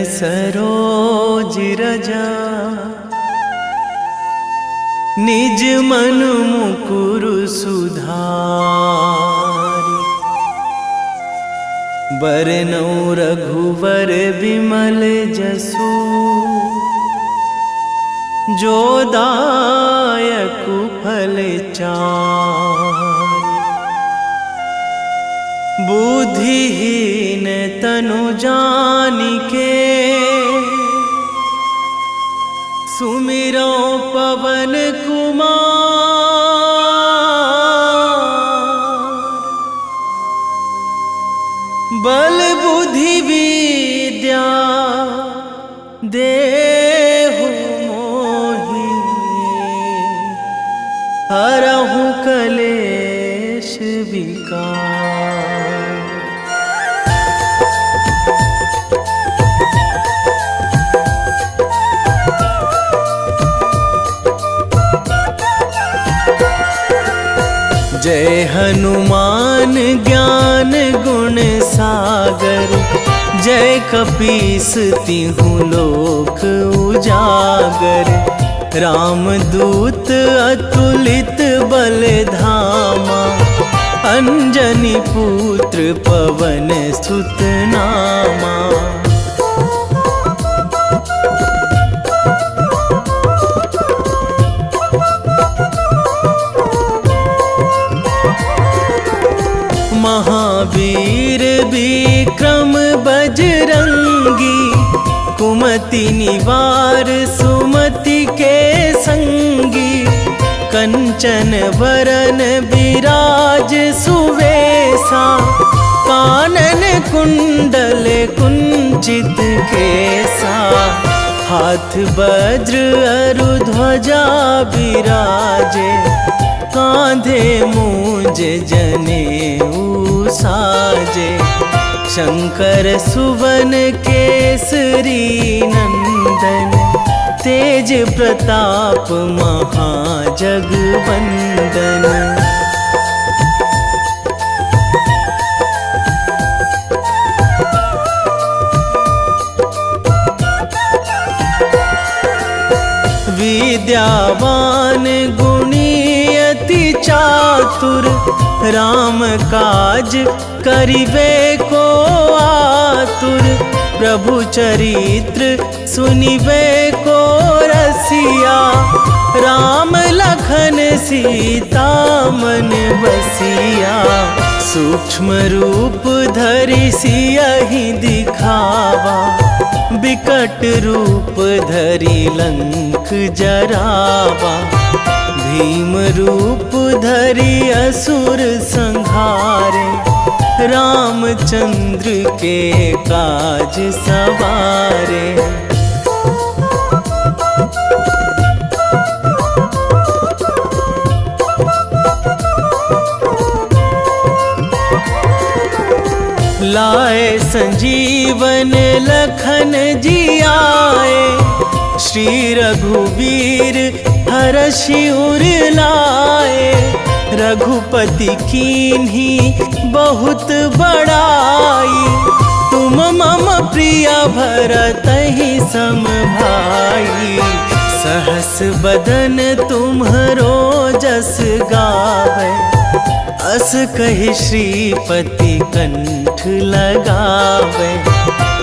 सरोज रजा निज मन मुकुर सुधारि। बरनौ रघुवर बिमल जसु जो दायकु फल चारि। बुद्धिहीन तनु जानिके सुमिरो पवन कुमार। बल बुद्धि विद्या देहु मोहि हरहु कलेश विकार। जय हनुमान ज्ञान गुण सागर। जय कपीस तिहु लोक उजागर। रामदूत अतुलित बल धामा। अंजनी पुत्र पवन सुत नामा। महावीर विक्रम बजरंगी। कुमति निवार सुमति के संगी। कंचन वरन विराज सुवेशा। कानन कुंडल कुंचित केसा। हाथ वज्र अरु ध्वजा विराजे। कांधे मूंज जनेऊ साजे। शंकर सुवन केसरी नंदन। तेज प्रताप महाजगवंदन। विद्यावान गुणी अति चातुर। राम काज करिबे को आतुर। प्रभु चरित्र सुनिबे को रसिया। राम लखन सीता मन बसिया। सूक्ष्म रूप धरि सियहि दिखावा। विकट रूप धरि लंक जरावा। भीम रूप धरि असुर संहारे। रामचंद्र के काज सवारे। लाए संजीवन लखन जियाए। श्री रघुवीर हरषि उर लाए। रघुपति कीन्ही बहुत बड़ाई। तुम मम प्रिय भरतहि सम भाई। सहस बदन तुम्हरो जस गावे। अस कहि श्रीपति कंठ लगावे।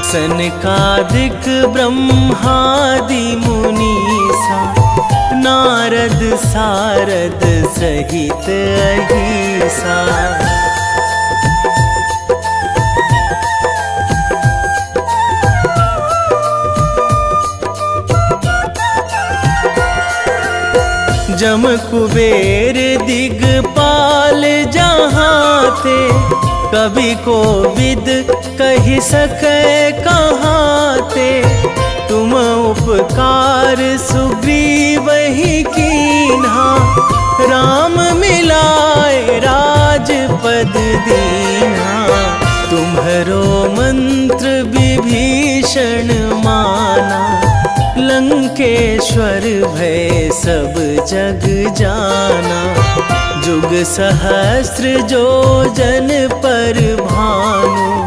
सनकादिक ब्रह्मादि मुनीसा। नारद सारद सहित अहिसा। जम कुबेर दिगपाल जहाँ थे। कवि कोविद कहि सकै कहाँ ते। तुम उपकार सुग्रीवहि कीन्हा। राम मिलाए राजपद दीन्हा। तुम्हरो मंत्र विभीषण माना। लंकेश्वर भय सब जग जाना। जुग सहस्र जो जन पर भानु।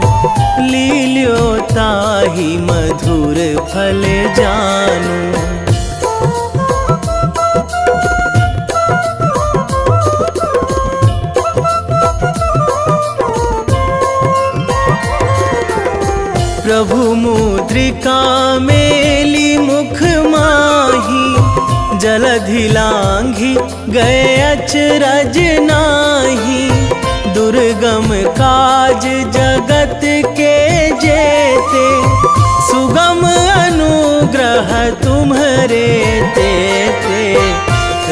लील्यो ताहि मधुर फल जानू। प्रभु मुद्रिका मेली मुख माही, जलधि लांघी गए अचरज नाही। दुर्गम काज जगत के जेते, सुगम अनुग्रह तुम्हरे तेते।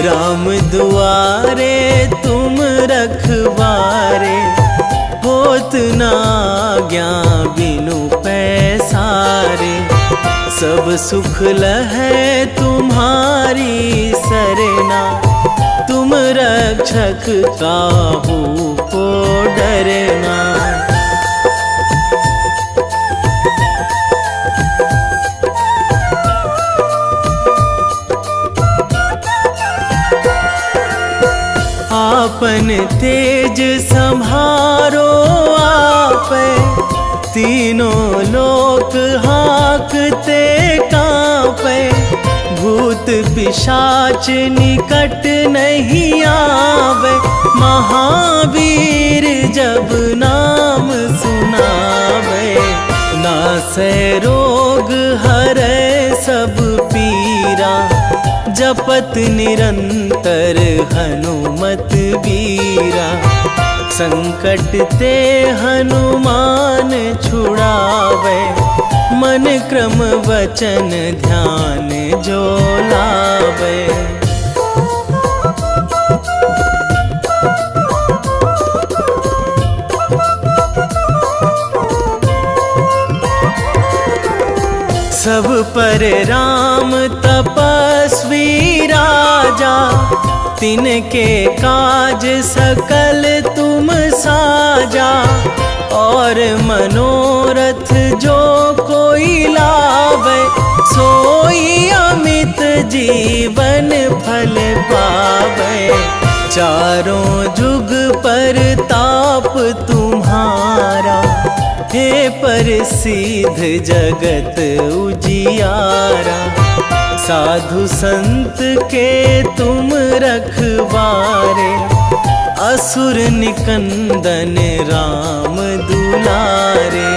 राम दुआरे तुम रखवारे, होत ना आज्ञा बिनु पैसारे। सब सुख लहै तुम्हारी सरना, तुम रक्षक काहू को डरना। आपन तेज संभारो आपै, तीनों लोक हाकते कांपै। भूत पिशाच निकट नहीं आवे, महावीर जब नाम सुनावे। नासै रोग हरै सब पीरा, जपत निरंतर हनुमत बीरा। संकट ते हनुमान छुड़ावे, मन क्रम वचन ध्यान जो लावे। सब पर राम तपस्वी राजा, तिनके काज सकल तुम साजा। और मनोरथ जो कोई लावे, सोई अमित जीवन फल पावे। चारों जुग पर ताप तुम्हारा, हे प्रसिद्ध जगत उजियारा। साधु संत के तुम रखवारे, असुर निकंदन राम दुलारे।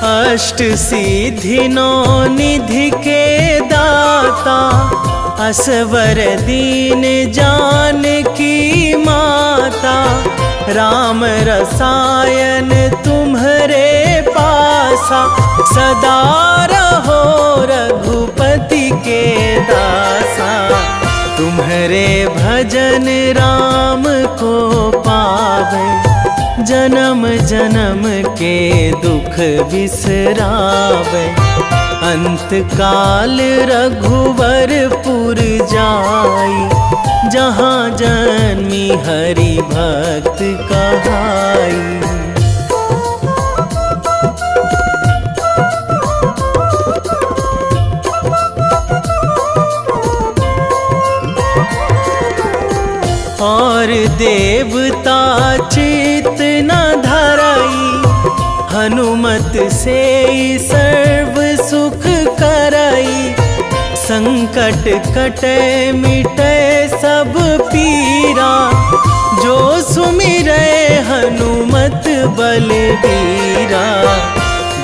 अष्ट सिद्धि नौ निधि के दाता, असवर दीन जानकी माता। राम रसायन तुम्हरे पासा, सदा रहो रघुपति के दासा। तुम्हरे भजन राम को पावे, जन्म जन्म के दुख बिसरावे। अंत काल रघुवरपुर जाई, जहाँ जन्मी हरि भक्त कहाई। और देवता चित न धराई, हनुमत से सर्व सुख कराई। संकट कटे मिटे सब पीरा, जो सुमिरै हनुमत बलबीरा।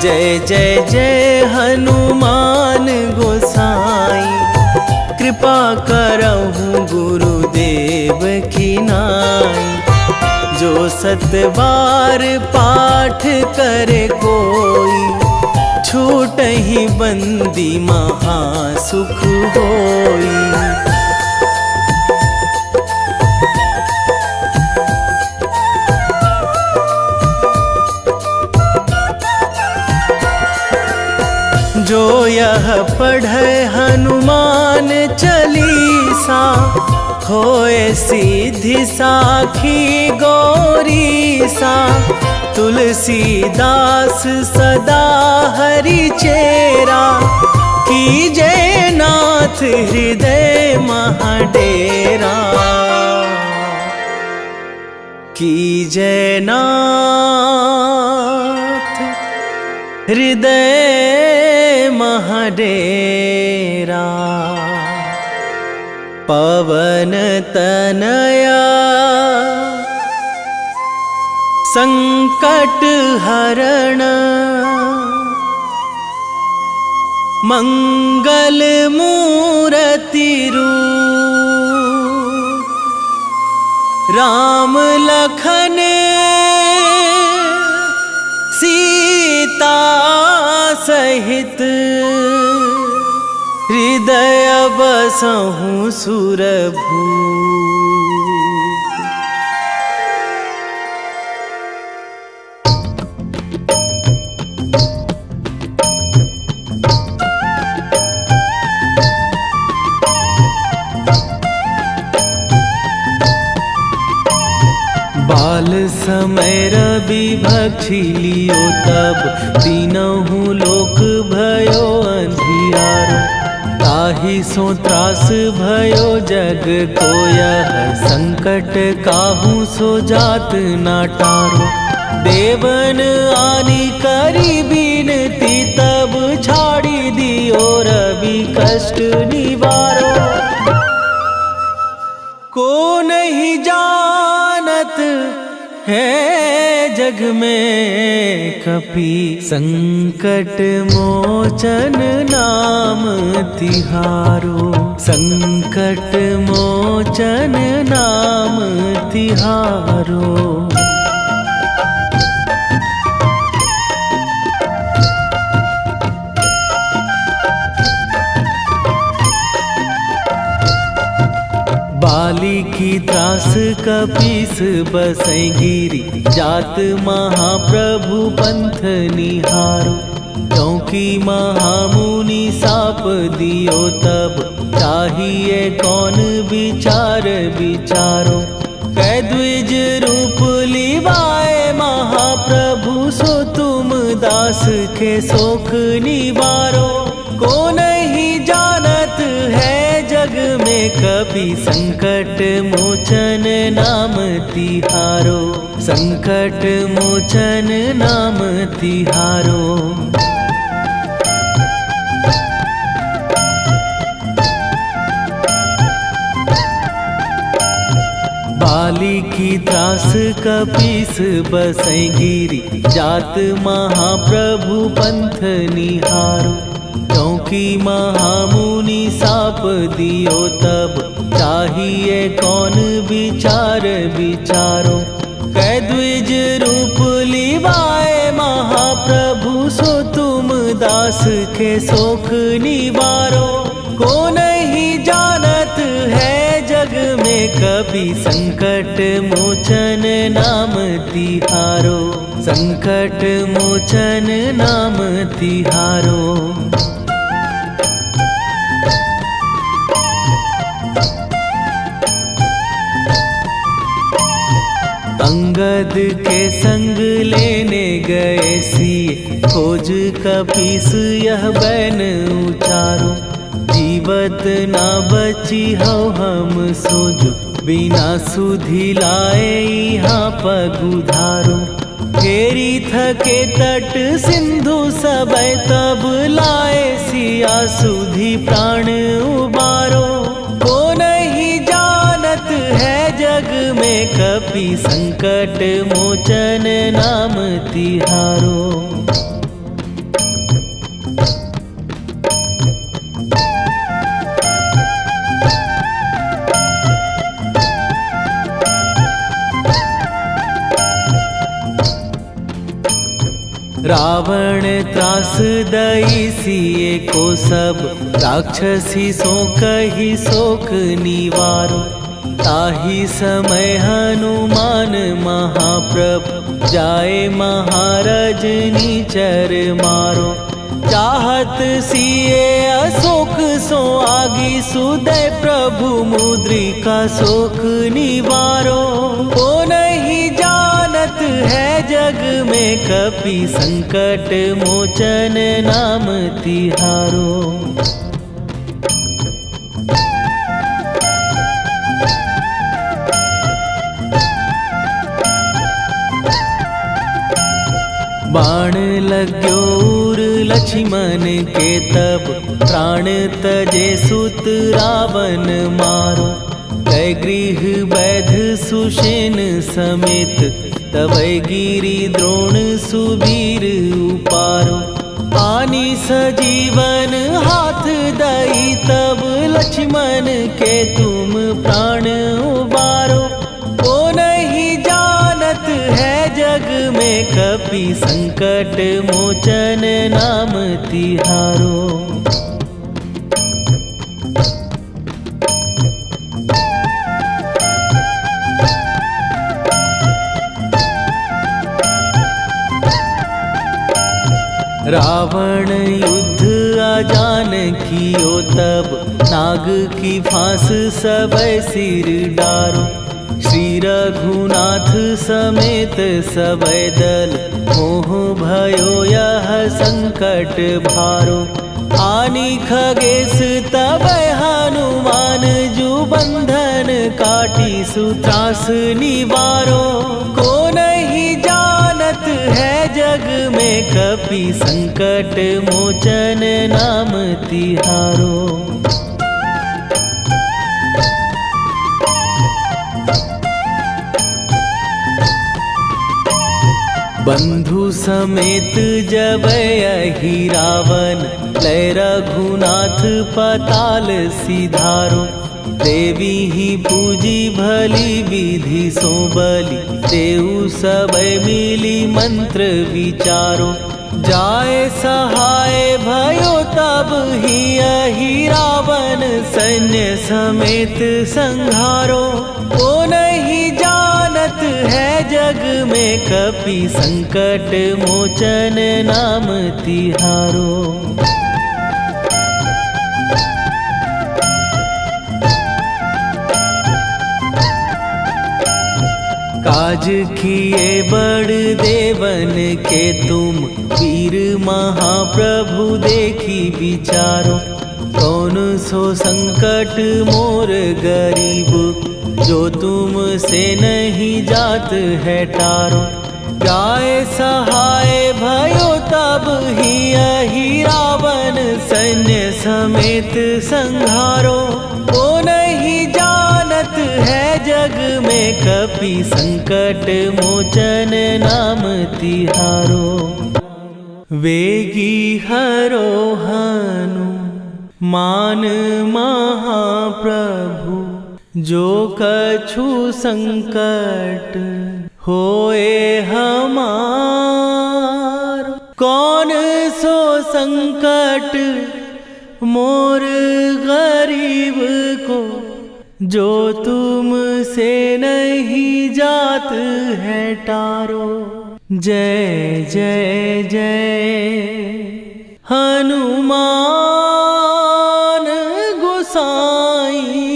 जय जय जय हनुमान गोसाई, कृपा करहु गुरुदेव की नाई। जो सतबार पाठ करे कोई, छूटहि बंदी महासुख होई। जो यह पढ़े हनुमान चालीसा, होए सीधी साखी गौरीसा। तुलसीदास सदा हरि चेरा, कीजे नाथ हृदय महाडेरा, कीजे नाथ हृदय महाडेरा। पवन तनया संकट हरण, मंगल मूर्ति रूप, राम लखन सीता सहित, हृदय बसहु सुरभूप। बाल समय रवि भक्षी लियो तब, तीनहु लोक भयो अंधियारो। ताहि सो त्रास भयो जग को यह, संकट काहू सो जात ना टारो। देवन आनी करी बिनती तब, छाड़ी दियो रवि कष्ट निवारो। को नहीं जानत है जग में कपि, संकट मोचन नाम तिहारो। संकट मोचन नाम तिहारो। बाली की त्रास कपीस बसै गिरी, जात महाप्रभु पंथ निहारो। क्योंकि महामुनि साप दियो तब, चाहिए कौन विचार विचारो। कै द्विज रूप लिवाए महाप्रभु, सो तुम दास के शोक निवारो। को नहीं जानत है जग में कपि, संकट मोचन नाम तिहारो। संकट मोचन नाम तिहारो। बाली की त्रास कपीस बसै गिरी, जात महाप्रभु पंथ निहारो। क्योंकि महामुनि साप दियो तब, चाहिए कौन विचार विचारो। कै द्विज रूप लिवाए महाप्रभु, सो तुम दास के शोक निवारो। को नहीं जानत है जग में कपि, संकट मोचन नाम तिहारो। संकट मोचन नाम तिहारो। अंगद के संग लेने गए सिए, खोज कपीस यह बैन उचारो। जीवत ना बची हो हम सोजो, बिना सुधि लाए यहाँ पगुधारो। फेरी थके तट सिंधु सबय, तब लाए सिया सुधि प्राण उबारो। को नहीं जानत है जग में कपि, संकट मोचन नाम तिहारो। रावण त्रास दई सिए को सब, राक्षसी सो कही शोक निवारो। ताहि समय हनुमान महाप्रभु, जाए महाराज नीचर मारो। चाहत सिए अशोक सो आगी, सुदय प्रभु मुद्रिका शोक निवारो। को नहीं जानत है जग में कपि संकट मोचन नाम तिहारो। बाण लाग्यो उर लक्ष्मण के तब प्राण तजे सुत रावण मारो। कै गृह वैध सुषेण समेत तबै गिरि द्रोण सुबीर उपारो। आनी सजीवन हाथ दई तब लक्ष्मण के तुम प्राण उबारो। ओ नहीं जानत है जग में कपि संकट मोचन नाम तिहारो। रावण युद्ध आजान कियो तब नाग की फांस सबै सिर डारो। श्री रघुनाथ समेत सबै दल मोह भयो यह संकट भारो। आनी खगेश तबै हनुमान जु बंधन काटी सुत्रास निवारो। को नहीं जानत है जग में कपि संकट मोचन नाम तिहारो। बंधु समेत जबै अहि रावण लय रघुनाथ पताल सिधारो। देवी ही पूजी भली विधि सो बलि तेउ सबै मिली मंत्र विचारो। जाय सहाय भयो तब ही अहि रावण सैन्य समेत संहारो। ओ नहीं जानत है जग में कपि संकट मोचन नाम तिहारो। काज किए बड़ देवन के तुम वीर महाप्रभु देखी विचारो। कौन सो संकट मोर गरीब जो तुम से नहीं जात है टारो। जाय सहाय भयो तब ही अहि रावण सैन्य समेत संहारो। ओ नहीं जानत है जग में कपि संकट मोचन नाम तिहारो। वेगी हरो हनु मान महाप्रभु जो कछु संकट होए हमार। कौन सो संकट मोर गरीब को जो तुम से नहीं जात है टारो। जय जय जय हनुमान गोसाई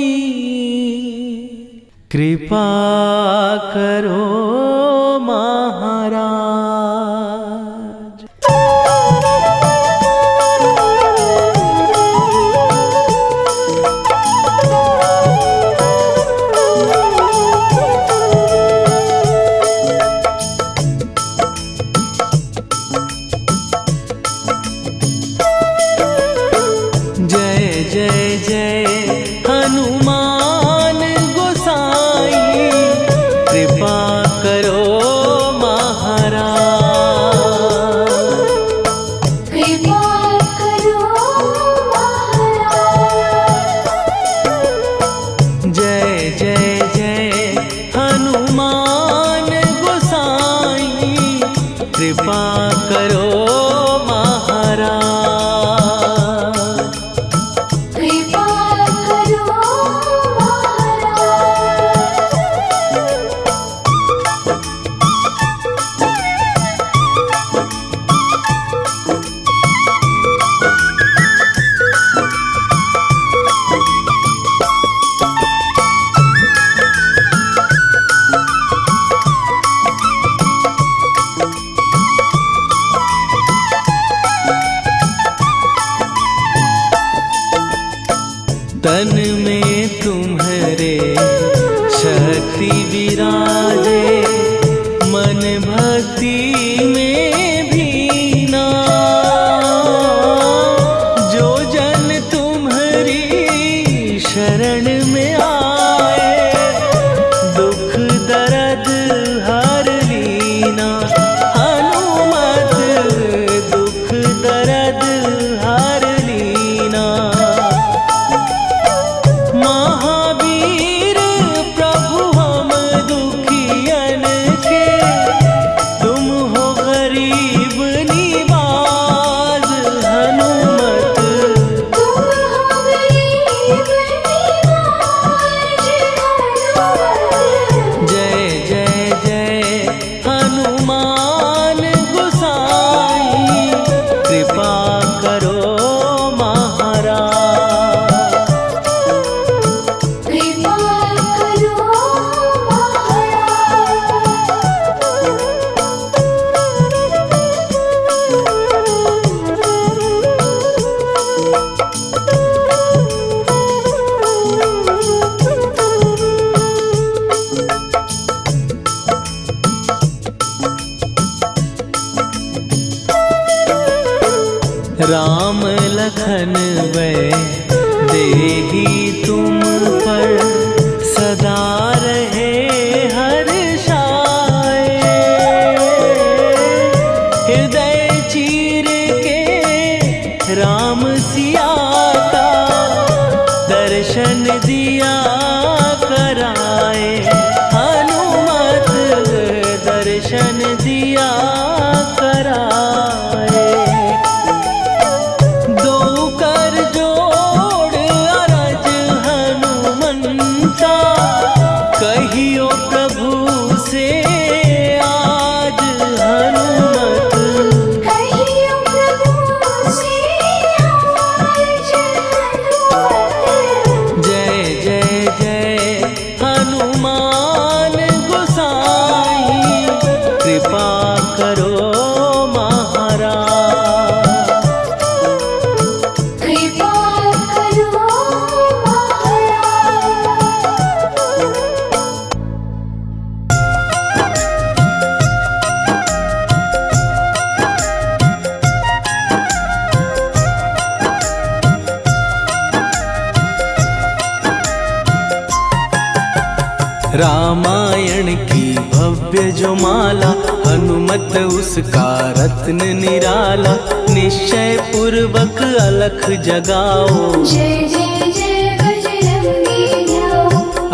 कृपा करो महाराज। लखन वै देही तुम पर सदा रहे हर्षाए। हृदय चीर के राम सिया का दर्शन दिया कराए। हनुमत दर्शन दिया कराए। दो कर जोड़ अरज हनुमंता कहियो प्रभु से आज हनुमत। कहियो प्रभु से आज हनुमत। जय जय जय हनुमान गोसाई कृपा करो महाराज। कृपा करो महाराज। रामायण की भव्य जो माला हनुमत उसका रत्न निराला। निश्चय पूर्वक अलख जगाओ जय जय जय बजरंगी जाओ।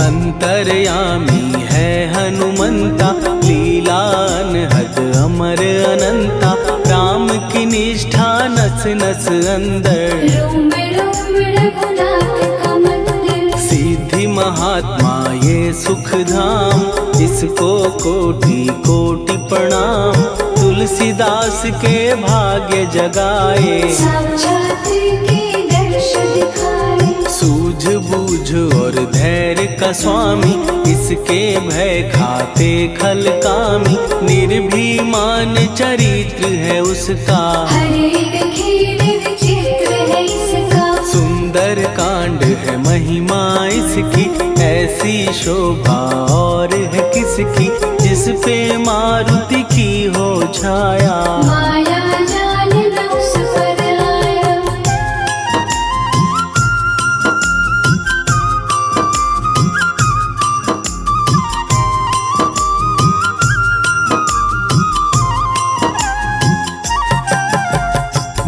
अंतर्यामी है हनुमंता लीला अनहद अमर अनंता। राम की निष्ठा नस नस अंदर रोम रोम रघुनाथ का मंदिर। सिद्धि महात्मा ये सुख धाम इसको कोटि कोटि प्रणाम। तुलसीदास के भाग्य जगाए साक्षात के दर्श दिखाए। सूझ बूझ और धैर्य का स्वामी इसके भय खाते खल कामी। निर्भीमान चरित्र है उसका हर एक खेल विचित्र है इसका। सुंदर कांड है महिमा इसकी ऐसी शोभा और है किसकी। जिस पे मारुति की हो छाया माया जाल न उस पर आया।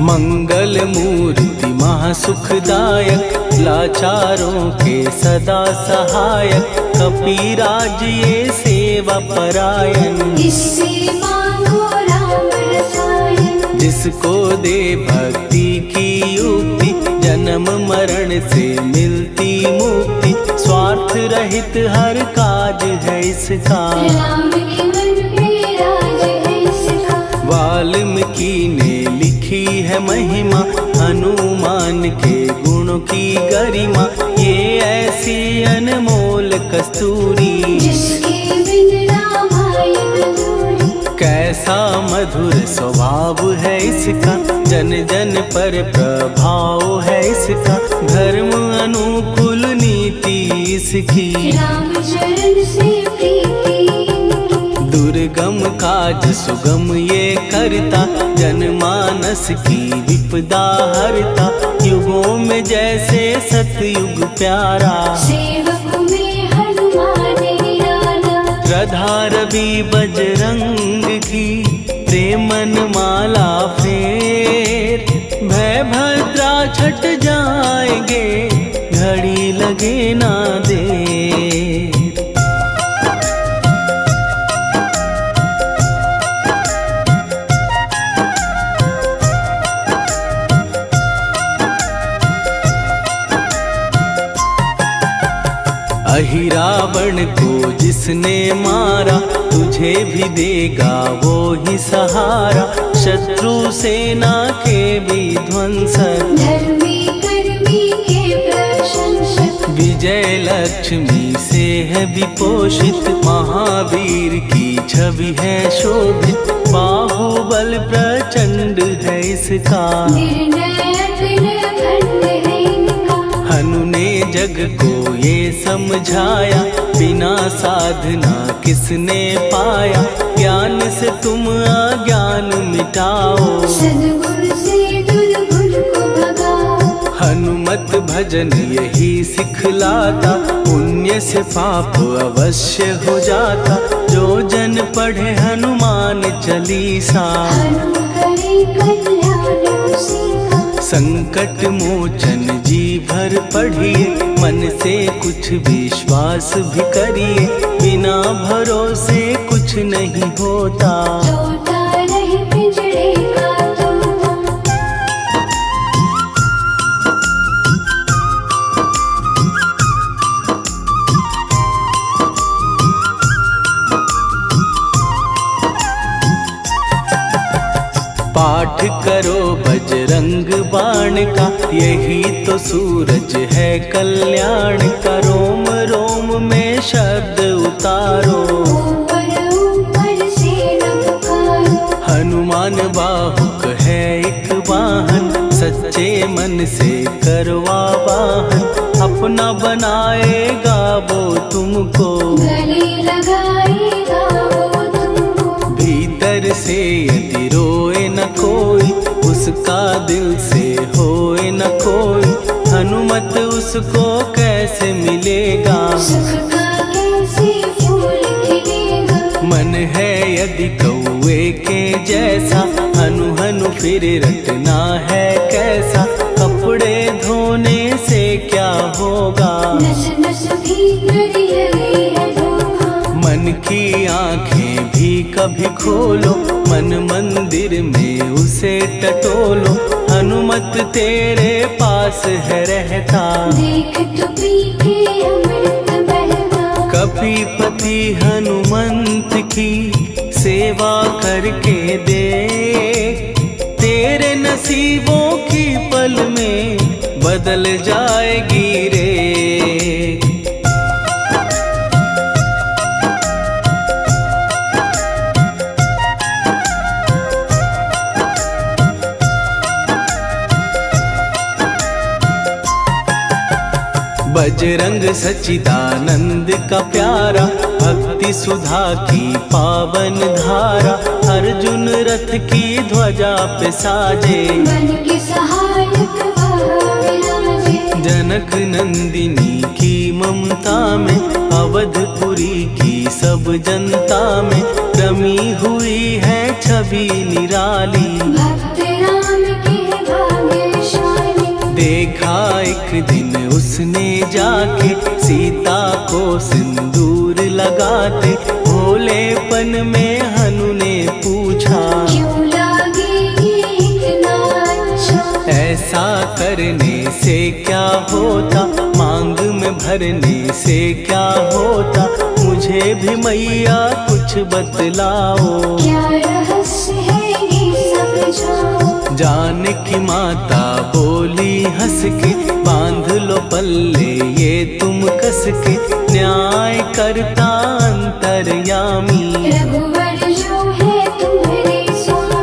मंगल मूर्ति महासुखदायक लाचारों के सदा सहायक। कपीराज ये सेवा परायण इससे मांगो राम रसायन। जिसको दे भक्ति की युक्ति जन्म मरण से मिलती मुक्ति। स्वार्थ रहित हर काज है इसका राम के मन पे राज है इसका। वाल्मीकि ने लिखी है महिमा हनुमान के गुणों की गरिमा। ये ऐसी अनमोल कस्तूरी जिसके बिन रामायण अधूरी। कैसा मधुर स्वभाव है इसका जन जन पर प्रभाव है इसका। धर्म अनुकूल नीति इसकी राम चरण से प्रीति। दुर्गम काज सुगम ये करता जनमानस की विपदा हरता। युगों में जैसे सतयुग प्यारा सेवक में हनुमान निराला। श्रद्धा रवि बजरंग की प्रेमन माला फेर। भय भद्रा छट जाएंगे घड़ी लगे ना देर। अहिरावण को जिसने मारा तुझे भी देगा वो ही सहारा। शत्रु सेना के विध्वंसक धर्मी कर्मी के प्रशंसक। विजय लक्ष्मी से है विपोषित। महावीर की छवि है शोभित। बाहुबल प्रचंड है इसका निर्णय अखंड है इनका। हनु ने जग को ये समझाया बिना साधना किसने पाया। ज्ञान से तुम अज्ञान मिटाओ सद्गुण से दुर्गुण को भगाओ। हनुमत भजन यही सिखलाता, पुण्य से पाप अवश्य हो जाता। जो जन पढ़े हनुमान चालीसा, हनुम करे कल्याण उसी का। संकट मोचन जी भर पढ़िए, मन से कुछ विश्वास भी करिए। बिना भरोसे कुछ नहीं होता, तोता रहे पिंजरे का तोता। पाठ करो बजरंग बाण का, यही तो सूरज है कल्याण का। रोम रोम में शब्द उतारो, ऊपर ऊपर से न पुकारो। हनुमान बाहुक है एक वाहन, सच्चे मन से करवा वाहन। अपना बनाएगा वो तुमको, गले लगाएगा वो तुमको। भीतर से यदि रोए न कोई, उसका दिल से होए न कोई। हनुमत उसको कैसे मिलेगा, सुख का कैसे फूल खिलेगा। मन है यदि कौए के जैसा, हनु हनु फिर रटना है कैसा। कपड़े धोने से क्या होगा, नस नस भीतर लगी है धोखा। मन की आंखें भी कभी खोलो, मन मंदिर में उसे टटोलो। हनुमत तेरे पास है रहता, देख तो पी के अमृत बहता। कपीपति हनुमंत की सेवा करके दे, तेरे नसीबों की पल में बदल जाएगी रे। बजरंग सच्चिदानंद का प्यारा, भक्ति सुधा की पावन धारा। अर्जुन रथ की ध्वजा पे साजे, मन के सहायक वह विराजे। जनक नंदिनी की ममता में, अवधपुरी की सब जनता में रमी हुई है छवि निराली। भक्त राम के भाग्यशाली, देखा एक दिन उसने जाके सीता को सिंदूर लगाते। भोलेपन में हनु ने पूछा, क्यों लागे ये इतना अच्छा। ऐसा करने से क्या होता, मांग में भरने से क्या होता। मुझे भी मैया कुछ बतलाओ, क्या रहस्य है ये समझाओ। जानकी माता बोली हंस के, बांध लो पल्ले ये तुम कस के। न्याय करता अंतर्यामी, रघुवर जो है तुम्हारे स्वामी।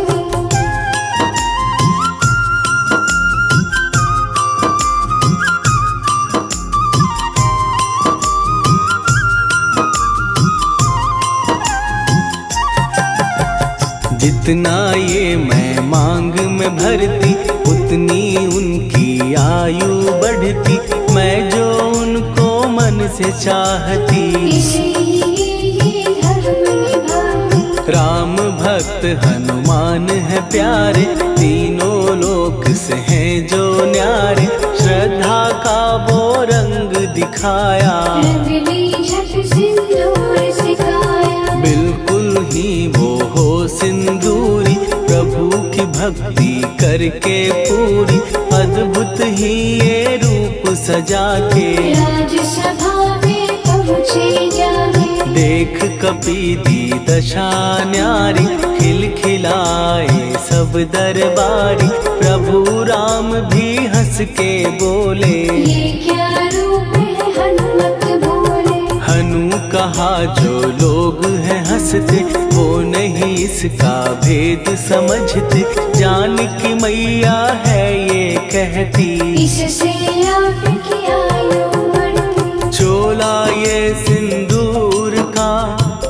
जितना ये मैं मांग में भरती, उतनी उनकी आयु बढ़ती। मैं जो उनको मन से चाहती, इसलिए ये धर्म निभाती। राम भक्त हनुमान है प्यारे, तीनों लोक से हैं जो न्यारे। श्रद्धा का वो रंग दिखाया, रंगली झट सिंदूर सिखाया। बिल्कुल ही वो हो सिंदूरी, प्रभु की भक्ति करके पूरी। अद्भुत ही ये रूप सजा के, राजसभा में पहुँचे जाके। देख कपीदी दशा न्यारी, खिलखिलाए सब दरबारी। प्रभु राम भी हंस के बोले, ये क्या रूप है हनुमत बोले। हनु कहा जो लोग हैं हंसते, वो नहीं इसका भेद समझते। जानकी मैया है ये कहती, इससे आपकी आयु बढ़ती। चोला ये सिंदूर का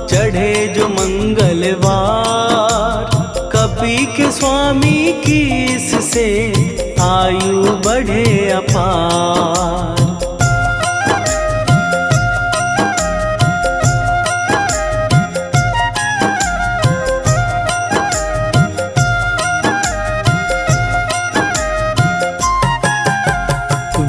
चढ़े जो मंगलवार। कपी के स्वामी की इससे आयु बढ़े अपार।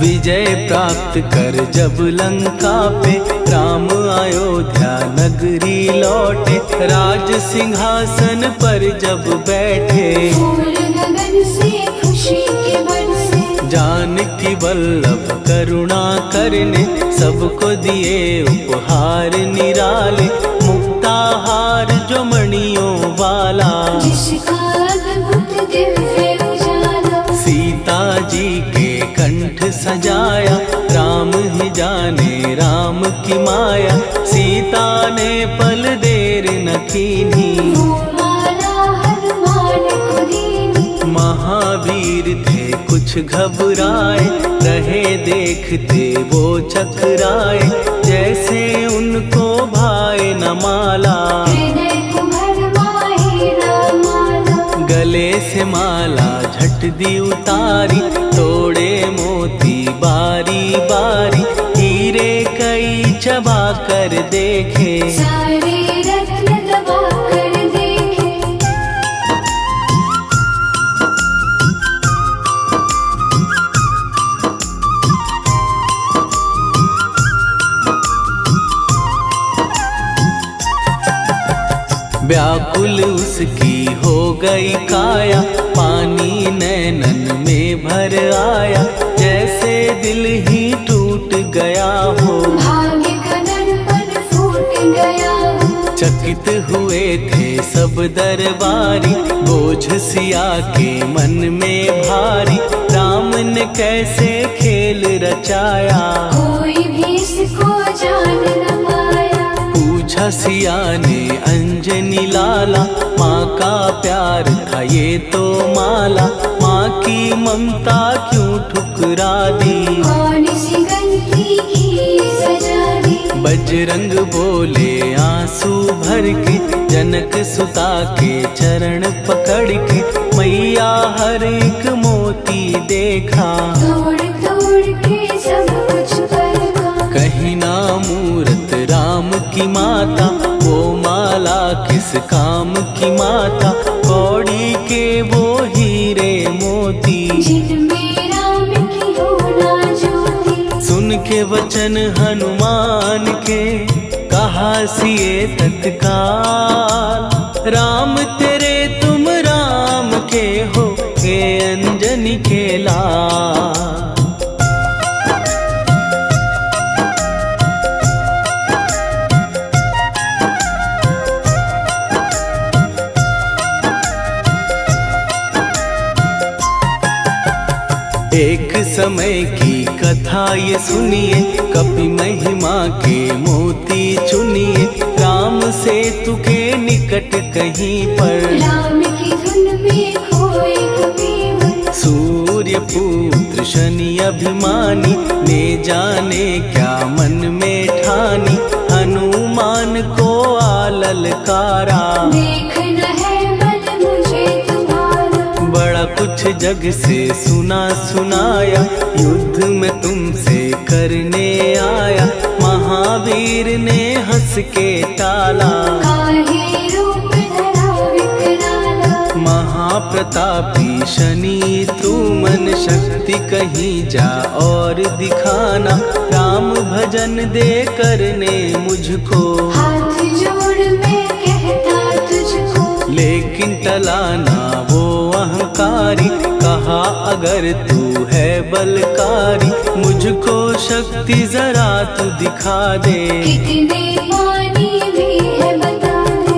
विजय प्राप्त कर जब लंका पे राम अयोध्या नगरी लौटे, राज सिंहासन पर जब बैठे, फूल गगन से खुशी के बरसे, जानकी वल्लभ करुणा करने सबको दिए उपहार निराले, मुक्ताहार जो मणियों वाला, जिसका अद्भुत दिव्य उजाला, सीता जी के कंठ सजाया, राम ही जाने राम की माया, सीता ने पल देर न कीन्ही, वो माला हनुमान को दीनी। महावीर थे कुछ घबराए, रहे देखते वो चकराए, जैसे उनको भाए न माला, हृदय को भरमाए न माला, गले से माला झट दी उतारी, तोड़े मोती बारी बारी, हीरे कई चबा कर देखे, सारे रत्न दबा कर देखे। व्याकुल उसकी हो गई काया, पानी नैनन में भर आया, जैसे दिल ही टूट गया हो, भाग्य का दर्पण फूट गया हो, चकित हुए थे सब दरबारी, बोझ सिया के मन में भारी, राम ने कैसे खेल रचाया, कोई भी इसको जान न पाया। पूछा सिया ने अंजनी लाला, माँ का प्यार था ये तो माला, माँ की ममता क्यों ठुकरा दी, कौन सी गलती की सजा दी। बजरंग बोले आंसू भर के, जनक सुता के चरण पकड़ के, मैया हर एक मोती देखा, तोड़ तोड़ के सब कुछ परखा। कहीं ना मूरत राम की माता, वो माला किस काम की माता, कौड़ी के वो हीरे मोती, जिनमें राम की हो ना ज्योति। सुन के वचन हनुमान के, कहा सिए तत्काल, राम तेरे तुम राम के हो, के अंजनी के लाल। एक समय की कथा ये सुनिए, कपि महिमा के मोती चुनिए, राम सेतु के निकट कहीं पर, राम की धुन में खोए कबीर। सूर्य पुत्र शनि अभिमानी, ने जाने क्या मन में ठानी, हनुमान को आललकारा, देखना है बल मुझे तुम्हारा। बड़ा कुछ जग से सुना सुनाया, युद्ध में तुमसे करने आया, महावीर ने हंस के टाला, काहे रूप धरा विकराला। महाप्रतापी शनि तू मन शक्ति कहीं जा और दिखाना, राम भजन दे करने मुझको, हाथ जोड़ मैं कहता तुझको। लेकिन टलाना वो अहंकारी, कहा अगर तू है बलकारी, मुझको शक्ति जरा तू दिखा दे, कितने पानी भी है बता दे।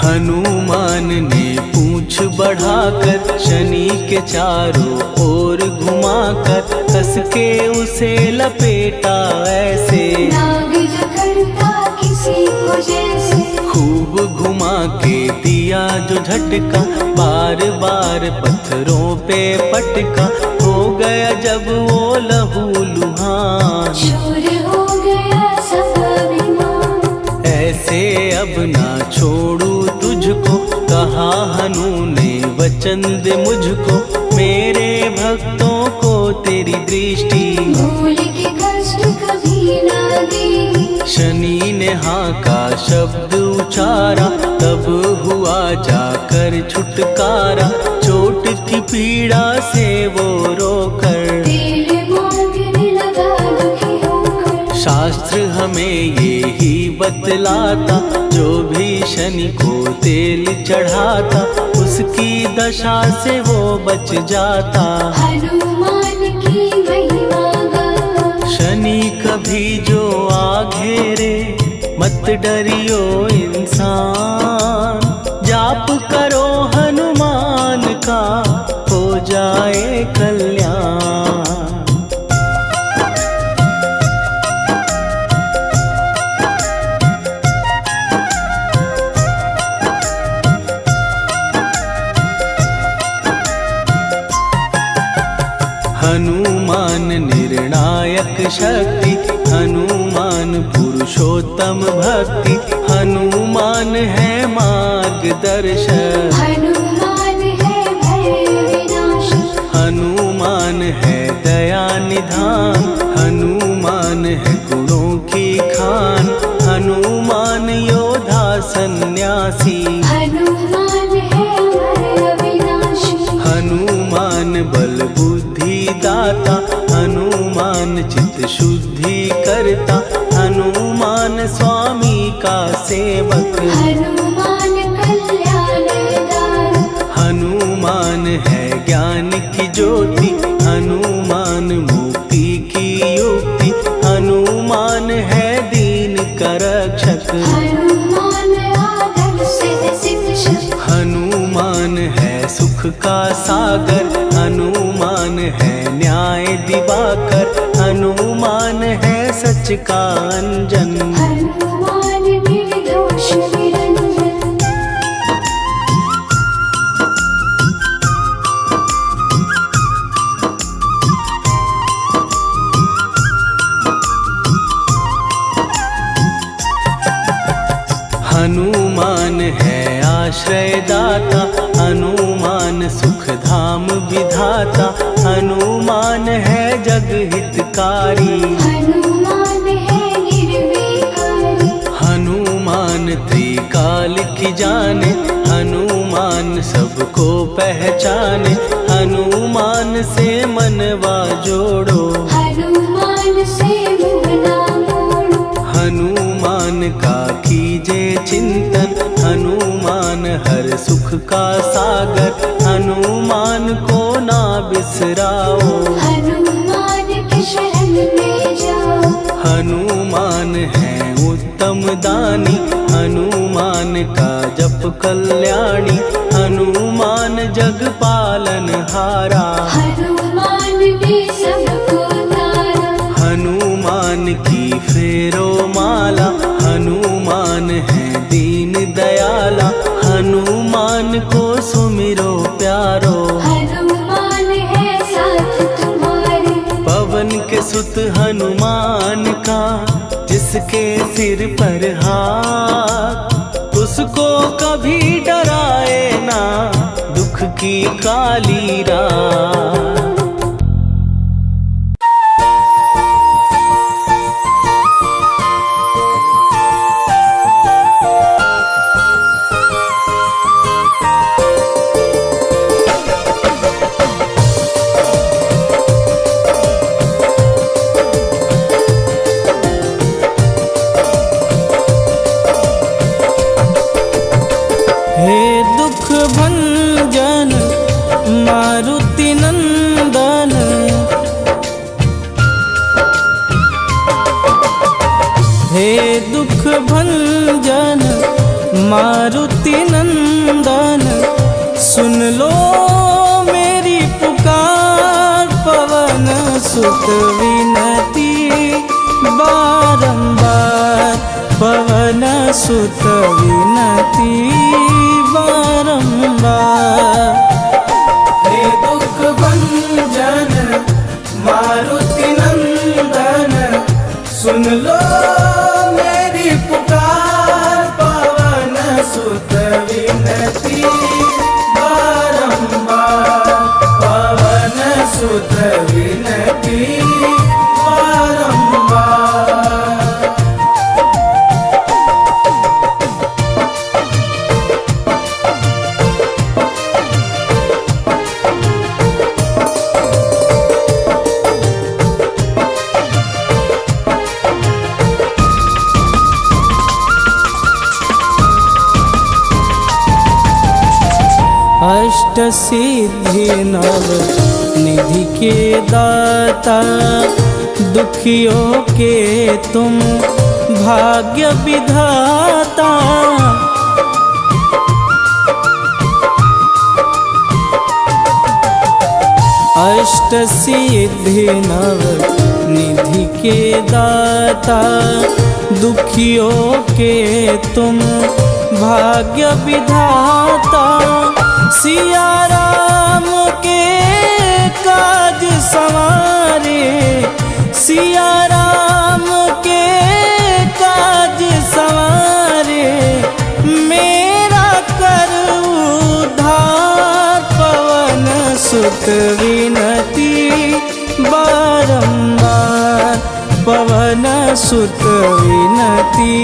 हनुमान ने पूंछ बढ़ाकर, शनि के चारों ओर घुमाकर, कस के उसे लपेटा ऐसे, नाग जो करता किसी को जैसे। खूब घुमा के दिया जो झटका, बार बार पत्थरों पे पटका, हो गया जब वो लहू लुहान, चूर हो गया सब अभिमान। ऐसे अब ना छोड़ू तुझको, कहा हनु ने वचन दे मुझको। मेरे भक्तों को तेरी दृष्टि, भूल के कष्ट कभी ना देगी। शनि ने हाँ का शब्द उचारा, तब हुआ जाकर छुटकारा। चोट की पीड़ा से वो रोकर, तेल मांगने लगा दुखी होकर। शास्त्र हमें ये ही बतलाता, जो भी शनि को तेल चढ़ाता, उसकी दशा से वो बच जाता। हनुमान की महिमा गाता। शनि कभी जो आ घेरे, मत डरियो इंसान। जाप करो हनुमान का, हो जाए कल्याण। हनुमान निर्णायक शक्ति, हनुमान पुरुषोत्तम भक्ति। हनुमान है मार्गदर्शक, हनुमान है भय विनाशक। हनुमान है दया निधान। हनुमान है गुणों की खान, हनुमान योद्धा सन्यासी। हनुमान है भय विनाशी। हनुमान बल बुद्धि दाता, हनुमान चित्त शुद्धि करता। हनुमान स्वामी का सेवक, हनुमान कल्याणदायक। हनुमान है ज्ञान की ज्योति। हनुमान मुक्ति की युक्ति, हनुमान है दीन का रक्षक। हनुमान आदर से शिक्षक। हनुमान है सुख का सागर, हनुमान है न्याय दिवाकर। हनुमान है सच का अंजन, हनुमान निर्दोष निरंजन। हनुमान है आश्रय दाता, हनुमान सुख धाम विधाता। हनुमान है जग हितकारी, हनुमान है निर्विकारी। हनुमान त्रिकाल की जाने। हनुमान सबको पहचाने, हनुमान से मनवा जोड़ो। हनुमान से मुँह ना मोड़ो। हनुमान का कीजे चिंतन, हनुमान हर सुख का सागर। हनुमान को ना बिसराओ, हनुमान के शरण में जाओ। हनुमान है उत्तम दानी, हनुमान का जप कल्याणी। हनुमान जग पालन हारा, हनुमान ने सबको तारा। हनुमान की फेरो माला। हनुमान है दीन दयाला, हनुमान को सुमिरो प्यारो। हनुमान है साथ तुम्हारे। पवन के सुत हनुमान का, जिसके सिर पर हाथ, उसको कभी डराए ना दुख की काली रात। हे दुख भंजन मारुति नंदन, हे दुख भंजन मारुति नंदन। सुन लो मेरी पुकार, पवन सुत विनती बारंबार। पवन सुत विनती बारंबार। हे दुख भंजन सुत विनती बारंबार, पवन सुत विनती बारंबार। अष्ट सिद्धि नव निधि के दाता, दुखियों के तुम भाग्य विधाता। अष्ट सिद्धि नव निधि के दाता, दुखियों के तुम भाग्य विधाता। सिया राम के काज संवारे, सिया राम के काज संवारे, मेरा कर उद्धार। पवन सुत विनती बारंबार, पवन सुत विनती